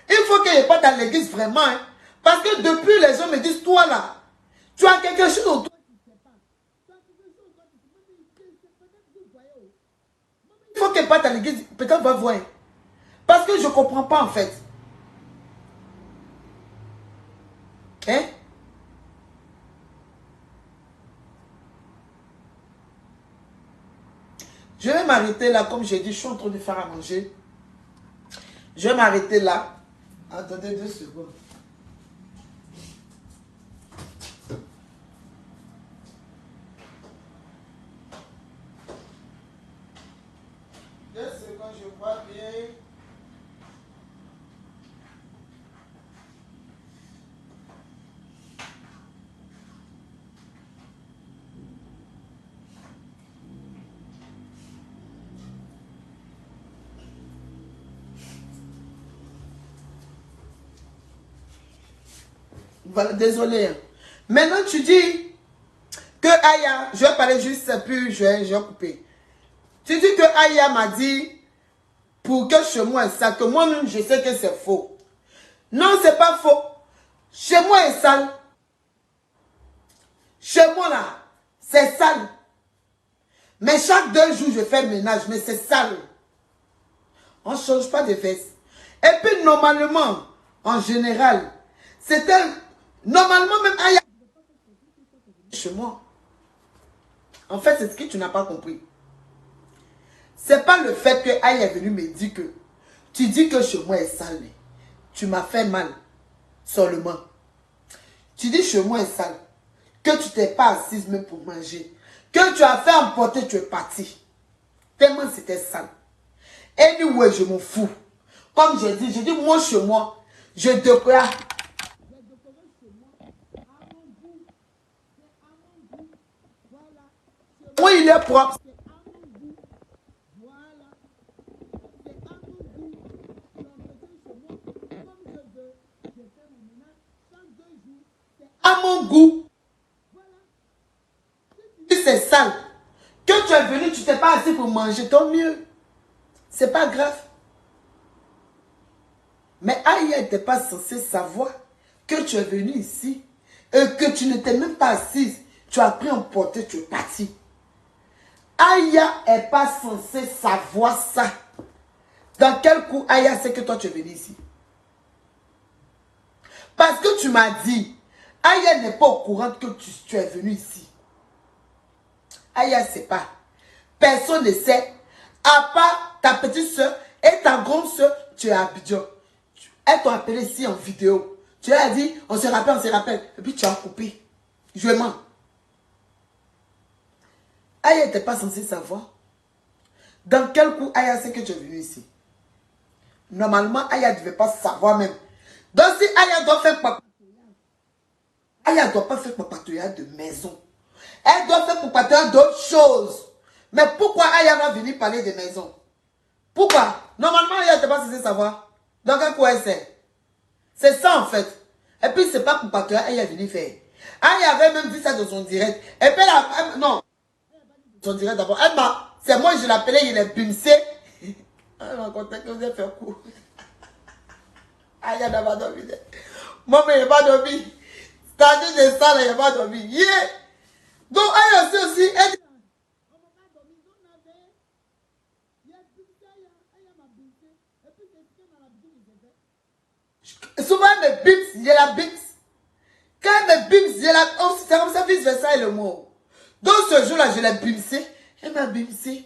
il faut qu'il n'y ait pas dans l'église vraiment. Hein, parce que depuis, les gens me disent, toi là, tu as quelque chose autour. Il faut qu'il n'y ait pas dans l'église, peut-être on va voir. Parce que je ne comprends pas en fait. Hein? Je vais m'arrêter là, comme j'ai dit, je suis en train de faire à manger. Je vais m'arrêter là. Attendez 2 secondes. Je vois bien. Voilà, désolé. Maintenant, tu dis que Aya, je vais parler juste, puis je vais couper. Tu dis que Aya m'a dit pour que chez moi est sale, que moi-même je sais que c'est faux. Non, c'est pas faux. Chez moi est sale. Chez moi là, c'est sale. Mais chaque 2 jours, je fais le ménage, mais c'est sale. On ne change pas de fesses. Et puis normalement, en général, c'était... Normalement même Aya... Chez moi. En fait, c'est ce que tu n'as pas compris. C'est pas le fait que Aya est venu me dire que tu dis que chez moi est sale. Tu m'as fait mal. Seulement. Tu dis chez moi est sale. Que tu t'es pas assise même pour manger. Que tu as fait emporter, tu es parti. Tellement c'était sale. Anyway, je m'en fous. Comme j'ai dit, moi chez moi, je décore. Moi, il est propre. À mon goût. C'est sale. Que tu es venu, tu t'es pas assis pour manger, tant mieux. C'est pas grave. Mais Aya n'était pas censé savoir que tu es venu ici et que tu n'étais même pas assise. Tu as pris un portée, tu es parti. Aya n'est pas censé savoir ça. Dans quel coup Aya sait que toi tu es venu ici? Parce que tu m'as dit, Aya n'est pas au courant que tu es venu ici. Aya ne sait pas. Personne ne sait. À part ta petite soeur et ta grande soeur, tu es à Abidjan. Elles t'ont appelé ici en vidéo. Tu as dit, on se rappelle. Et puis tu as coupé. Je mens. Aya n'était pas censé savoir. Dans quel coup Aya sait que tu es venu ici? Normalement, Aya ne devait pas savoir même. Donc si Aya doit faire papatouillage, Aya ne doit pas faire papatouillage de maison. Elle doit faire papatouillage d'autres choses. Mais pourquoi Aya va venir parler de maison? Pourquoi? Normalement, Aya n'était pas censé savoir. Dans quel coup elle sait? C'est ça en fait. Et puis c'est pas papatouillage Aya est venue faire. Aya avait même dit ça dans son direct. Et puis non. Son direct d'abord. C'est moi, je l'appelais, il est bimsé. Elle m'a conté que vous avez fait coup. Aya n'a pas dormi. Moi, mais il n'a pas dormi. C'est-à-dire de ça, il n'a pas dormi. Yeah. Donc, Aya aussi, elle dit. Souvent, elle me bims, il y a la bims. Quand elle me bims, il y a la. Oh, c'est comme ça, vice versa est le mot. Donc, ce jour-là, je l'ai bimsé. Elle m'a bimsé.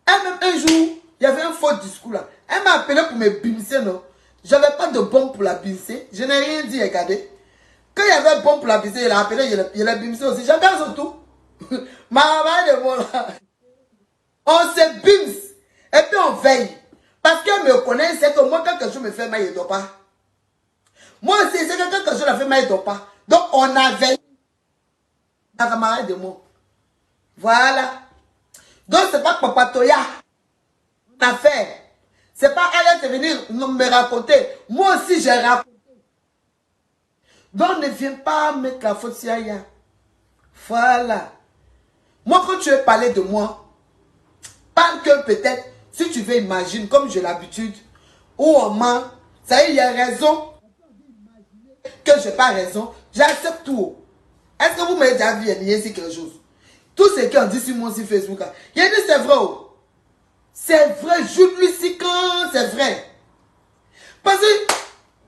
Elle-même, un jour, il y avait un faux discours là. Elle m'a appelé pour me bimser, non. J'avais pas de bon pour la bimser. Je n'ai rien dit, regardez. Quand il y avait bon pour la bimser, il a appelé, il l'a bimsé aussi. J'avais surtout. Ma maman de moi là. On se bims. Et puis on veille. Parce qu'elle me connaît, c'est que moi, quand quelque chose me fait mal, il ne dort pas. Moi aussi, c'est que quand quelque chose me fait mal, il ne dort pas. Donc on a veillé. La camarade de moi. Voilà. Donc c'est pas Papa Toya. On a fait. C'est pas elle qui est venue me raconter. Moi aussi, j'ai raconté. Donc, ne viens pas mettre la faute sur Aya. Voilà. Moi, quand tu veux parler de moi, parle que peut-être, si tu veux imaginer, comme j'ai l'habitude, ou on ment, ça y est, il y a raison, que je n'ai pas raison, j'accepte tout. Est-ce que vous m'avez déjà vu ici quelque chose? Tout ce qu'on dit sur moi sur Facebook, il a dit c'est vrai. C'est vrai, joue lui si quand c'est vrai. Parce que,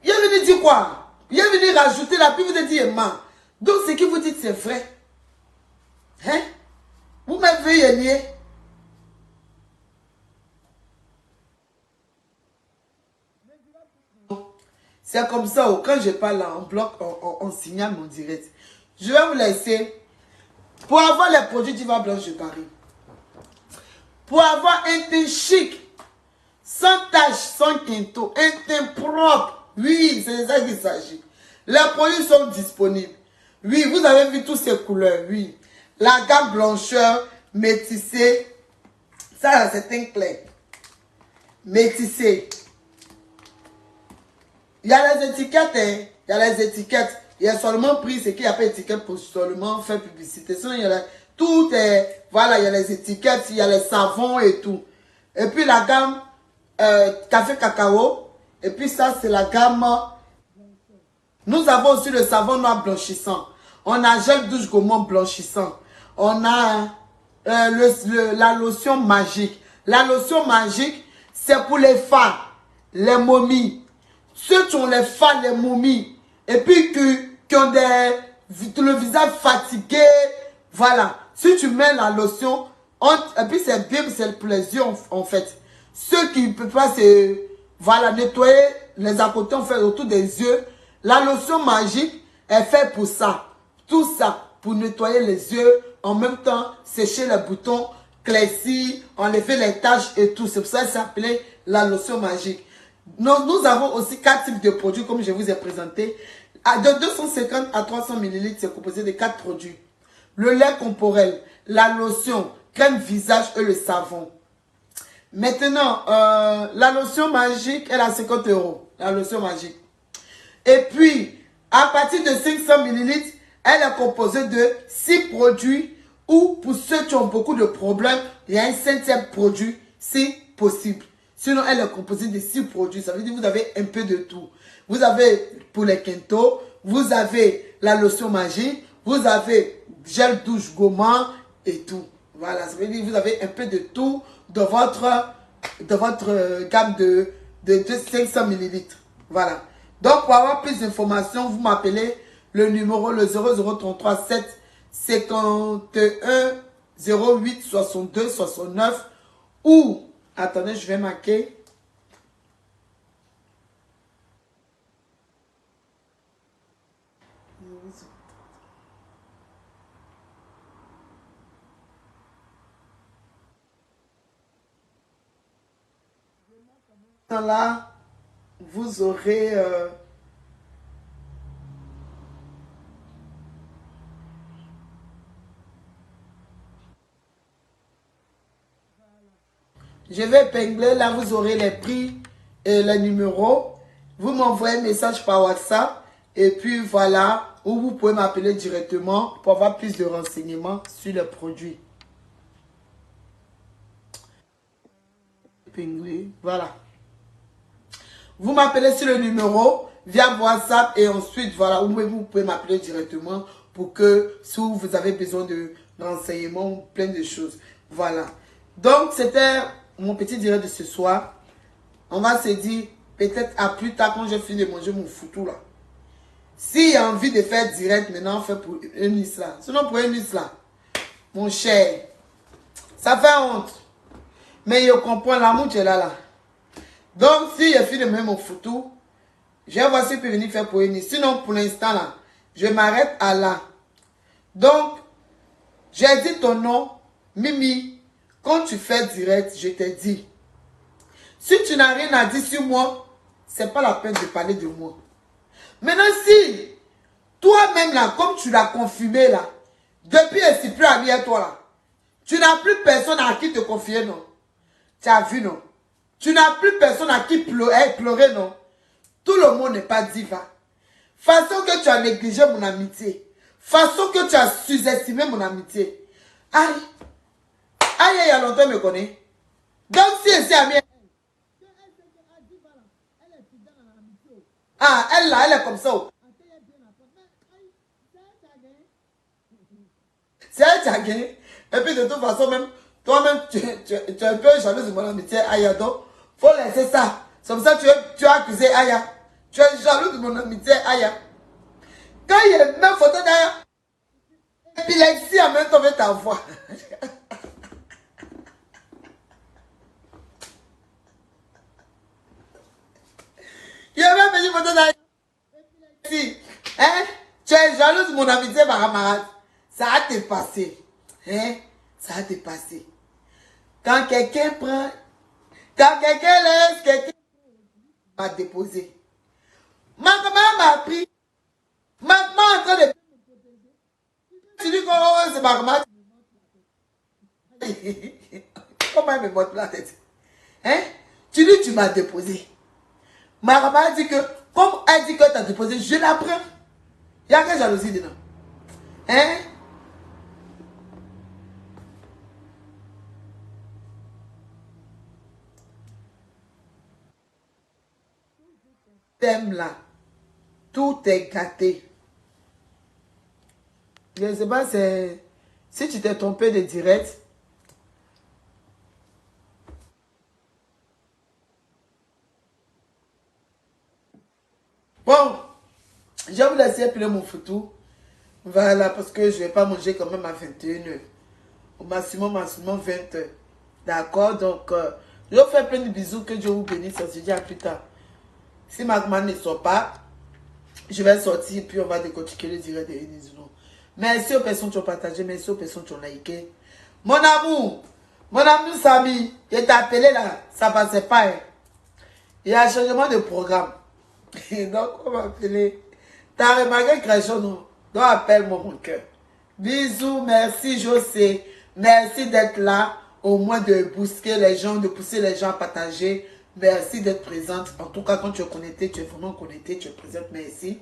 il est venu dire quoi? Il est venu rajouter là, puis vous avez dit, Emma. Donc, ce que vous dites, c'est vrai. Hein? Vous m'avez nié. C'est comme ça, quand je parle là, on bloque, on signale mon direct. Je vais vous laisser. Pour avoir les produits d'Ivoire Blanche de Paris. Pour avoir un teint chic, sans tache, sans quinto, un teint propre. Oui, c'est de ça qu'il s'agit. Les produits sont disponibles. Oui, vous avez vu toutes ces couleurs, oui. La gamme blancheur, métissée. Ça, c'est un clair. Métissé. Il y a les étiquettes, hein. Il y a les étiquettes. Il y a seulement pris ce qu'il n'y a pas d'étiquette pour seulement faire publicité. Sinon, il y a tout est, voilà, il y a les étiquettes, il y a les savons et tout. Et puis la gamme café cacao. Et puis ça, c'est la gamme. Nous avons aussi le savon noir blanchissant. On a gel douche gourmand blanchissant. On a la lotion magique. La lotion magique, c'est pour les femmes, les momies. Ceux qui ont les femmes, les momies. Et puis qui ont le visage fatigué. Voilà. Si tu mets la lotion, et puis c'est bien, c'est pour les yeux en fait. Ceux qui ne peuvent pas se voilà, nettoyer les à côté, on fait autour des yeux. La lotion magique est faite pour ça. Tout ça pour nettoyer les yeux, en même temps sécher les boutons, claircir, enlever les taches et tout. C'est pour ça que c'est appelé la lotion magique. Nous avons aussi 4 types de produits comme je vous ai présenté. De 250 à 300 ml, c'est composé de 4 produits. Le lait corporel, la lotion, crème visage et le savon. Maintenant, la lotion magique, elle a 50 €. La lotion magique. Et puis, à partir de 500 ml, elle est composée de 6 produits. Ou pour ceux qui ont beaucoup de problèmes, il y a un 5e produit si possible. Sinon, elle est composée de 6 produits. Ça veut dire que vous avez un peu de tout. Vous avez pour les quintos, vous avez la lotion magique, vous avez gel douche gourmand et tout. Voilà, ça veut dire que vous avez un peu de tout dans votre gamme de 500 ml. Voilà. Donc, pour avoir plus d'informations, vous m'appelez le numéro le 0033 7 51 08 62 69 ou, attendez, je vais marquer. Là, vous aurez je vais épingler, là vous aurez les prix et les numéros. Vous m'envoyez un message par WhatsApp et puis voilà, ou vous pouvez m'appeler directement pour avoir plus de renseignements sur les produits. Épingler, voilà. Vous m'appelez sur le numéro via WhatsApp et ensuite, voilà, vous pouvez m'appeler directement pour que si vous avez besoin de renseignements, plein de choses. Voilà. Donc, c'était mon petit direct de ce soir. On va se dire peut-être à plus tard quand j'ai fini de manger mon foutou là. S'il y a envie de faire direct maintenant, on fait pour une liste là. Sinon, pour une liste là, mon cher, ça fait honte. Mais je comprends l'amour tu es là. Donc, si je finis de manger mon foutou, je vais voir si je peux venir faire pour une liste. Sinon, pour l'instant là, je m'arrête à là. Donc, j'ai dit ton nom, Mimi. Quand tu fais direct, je t'ai dit. Si tu n'as rien à dire sur moi, c'est pas la peine de parler de moi. Maintenant, si toi-même là, comme tu l'as confirmé là, depuis je ne suis plus ami à toi là, tu n'as plus personne à qui te confier, non? Tu as vu, non? Tu n'as plus personne à qui pleurer, non? Tout le monde n'est pas diva. Façon que tu as négligé mon amitié. Façon que tu as sous-estimé mon amitié. Aïe. Aïe, il y a longtemps, il me connaît. Donc, si elle s'est amie. Ah, elle là, elle est comme ça. C'est elle qui a gagné. Et puis, de toute façon, même, toi-même, tu es un peu jalouse de mon amitié, Aya. Donc, faut laisser ça. C'est comme ça que tu as accusé Aya. Tu es jaloux de mon amitié, Aya. Quand il y a une photo d'Aya, épilepsie en même temps avec ta voix. Il y a même une photo d'Aya. Si, hein, tu es jaloux de mon amitié, ma camarade. Ça a te passé. Hein? Ça a te passé. Quand quelqu'un prend, quand quelqu'un laisse, quelqu'un m'a déposé. Ma camarade m'a pris. Ma maman en train de... Tu dis que oh, c'est ma camarade. Comment elle me montre la tête? Hein? Tu dis que tu m'as déposé. Ma camarade dit que, comme elle dit que tu as déposé, je la prends. Il y a quelle jalousie dedans? Hein? T'aimes là. Tout est gâté. Je ne sais pas si tu t'es trompé de direct. Bon, je vais vous laisser piler mon photo. Voilà, parce que je ne vais pas manger quand même à 21h. Au maximum 20h. D'accord, donc je vous fais plein de bisous. Que Dieu vous bénisse. On se dit à plus tard. Si ma maman ne sort pas, je vais sortir puis on va décortiquer le direct de Enizuno. Merci aux personnes qui ont partagé, merci aux personnes qui ont liké. Mon amour Samy, il t'a appelé là, ça passait pas. Hein. Il y a un changement de programme. Donc on va appeler. T'as remarqué création, non? Donc appelle-moi mon cœur. Bisous, merci José. Merci d'être là. Au moins de bousquer les gens, de pousser les gens à partager. Merci d'être présente. En tout cas, quand tu es connecté, tu es vraiment connecté, tu es présente. Merci.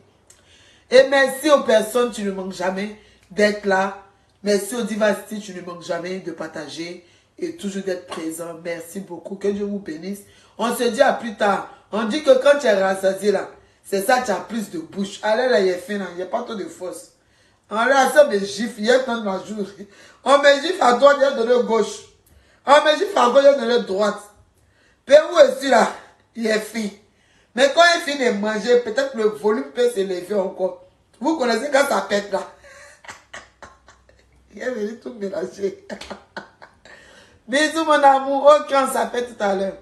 Et merci aux personnes, tu ne manques jamais d'être là. Merci aux diversités, tu ne manques jamais de partager et toujours d'être présent. Merci beaucoup. Que Dieu vous bénisse. On se dit à plus tard. On dit que quand tu es rassasié là, c'est ça, tu as plus de bouche. Allez là, il est fin, il n'y a pas trop de force. On là, ça me gifle, il y a tant de jour. On me gifle à droite, il y a de l'autre gauche. On me gifle à gauche, il y a de l'autre droite. Puis où est-ce là? Il est fin. Mais quand il finit de manger, peut-être le volume peut s'élever encore. Vous connaissez quand ça pète là. Il est venu tout mélanger. Bisous mon amour. Ok, on s'appelle tout à l'heure.